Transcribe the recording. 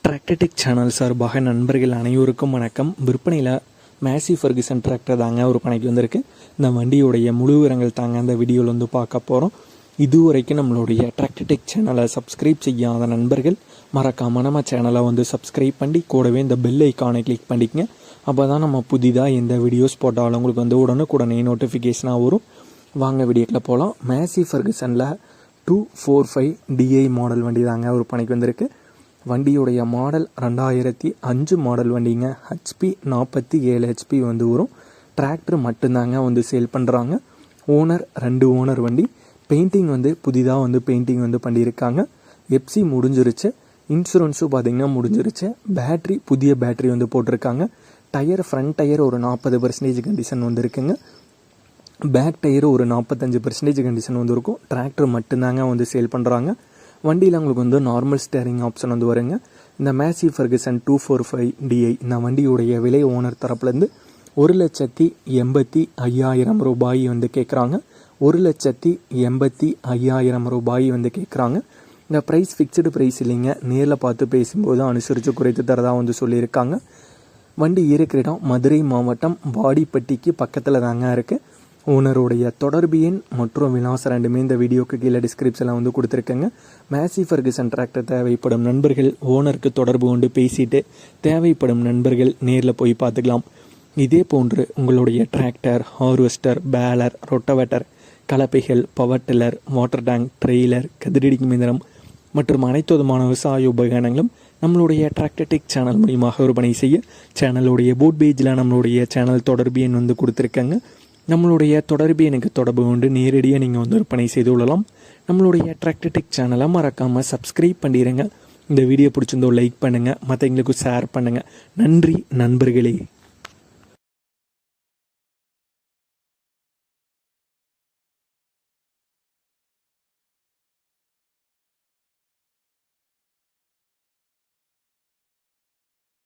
Tractor Tech channel சார்பாக நண்பர்கள் அனைவருக்கும் வணக்கம். விற்பனையில் மேசி ஃபெர்குசன் டிராக்டர் தாங்க ஒரு பணிக்கு வந்திருக்கு. இந்த வண்டியுடைய முழு விவரங்கள் தாங்க அந்த வீடியோவில் வந்து பார்க்க போகிறோம். இதுவரைக்கும் நம்மளுடைய டிராக்டர்டெக் சேனலை சப்ஸ்கிரைப் செய்யாத நண்பர்கள் மறக்காமல் நம்ம சேனலை வந்து சப்ஸ்கிரைப் பண்ணி கூடவே இந்த பெல் ஐக்கானை கிளிக் பண்ணிக்கங்க. அப்போ தான் நம்ம புதிதாக எந்த வீடியோஸ் போட்டாலும் உங்களுக்கு வந்து உடனுக்குடனே நோட்டிஃபிகேஷனாக வரும். வாங்க வீடியோக்கில் போகலாம். மேசி ஃபெர்குசனில் 245 DI மாடல் வண்டி தாங்க ஒரு பணிக்கு வந்திருக்கு. வண்டியுடைய மாடல் 2005 மாடல் வண்டிங்க. HP 47 HP வந்து வரும். டிராக்டர் மட்டும்தாங்க வந்து சேல் பண்ணுறாங்க. ஓனர் 2 ஓனர் வண்டி. பெயிண்டிங் வந்து புதிதாக வந்து பெயிண்டிங் வந்து பண்ணியிருக்காங்க. FC முடிஞ்சிருச்சு. இன்சூரன்ஸும் பார்த்திங்கன்னா முடிஞ்சிருச்சு. பேட்ரி புதிய பேட்ரி வந்து போட்டிருக்காங்க. டயர் ஃப்ரண்ட் டயர் ஒரு 40% கண்டிஷன் வந்து இருக்குங்க. பேக் டயர் ஒரு 45% கண்டிஷன் வந்து இருக்கும். டிராக்டர் மட்டும்தாங்க வந்து சேல் பண்ணுறாங்க. வண்டியில் உங்களுக்கு வந்து நார்மல் ஸ்டேரிங் ஆப்ஷன் வந்து வருங்க. இந்த மேசி ஃபெர்குசன் 245 DI இந்த வண்டியுடைய விலை ஓனர் தரப்புலேருந்து 1,85,000 ரூபாய் வந்து கேட்குறாங்க. 1,85,000 ரூபாய் வந்து கேட்குறாங்க. இந்த ப்ரைஸ் ஃபிக்ஸ்டு ப்ரைஸ் இல்லைங்க. நேரில் பார்த்து பேசும்போது அனுசரித்து குறைத்து தரதாக வந்து சொல்லியிருக்காங்க. வண்டி இருக்கிற இடம் மதுரை மாவட்டம் வாடிப்பட்டிக்கு பக்கத்தில் தாங்க இருக்குது. ஓனருடைய தொடர்பு எண் மற்றும் விலாசம் ரெண்டுமே இந்த வீடியோக்கு கீழே டிஸ்கிரிப்ஷனில் வந்து கொடுத்துருக்கேங்க. மேசி ஃபெர்குசன் டிராக்டர் தேவைப்படும் நண்பர்கள் ஓனருக்கு தொடர்பு கொண்டு பேசிட்டு தேவைப்படும் நண்பர்கள் நேரில் போய் பார்த்துக்கலாம். இதே போன்று உங்களுடைய டிராக்டர், ஹார்வெஸ்டர், பேலர், ரொட்டவேட்டர், கலப்பைகள், power tiller, water tank, trailer, கதிரடிக்கும் இயந்திரம் மற்றும் அனைத்து விதமான விவசாய உபகரணங்களும் நம்மளுடைய டிராக்டர்டெக் சேனல் மூலியமாக விற்பனை செய்ய சேனலுடைய போட் பேஜில் நம்மளுடைய சேனல் தொடர்பு எண் வந்து கொடுத்துருக்கேங்க. நம்மளுடைய தொடர்பு எனக்கு தொடர்பு கொண்டு நேரடியாக நீங்கள் வந்து விற்பனை செய்து கொள்ளலாம். நம்மளுடைய டிராக்டர்டெக் சேனலை மறக்காமல் சப்ஸ்கிரைப் பண்ணிடுங்க. இந்த வீடியோ பிடிச்சிருந்தோ லைக் பண்ணுங்கள், மற்றவங்களுக்கு ஷேர் பண்ணுங்கள். நன்றி நண்பர்களே.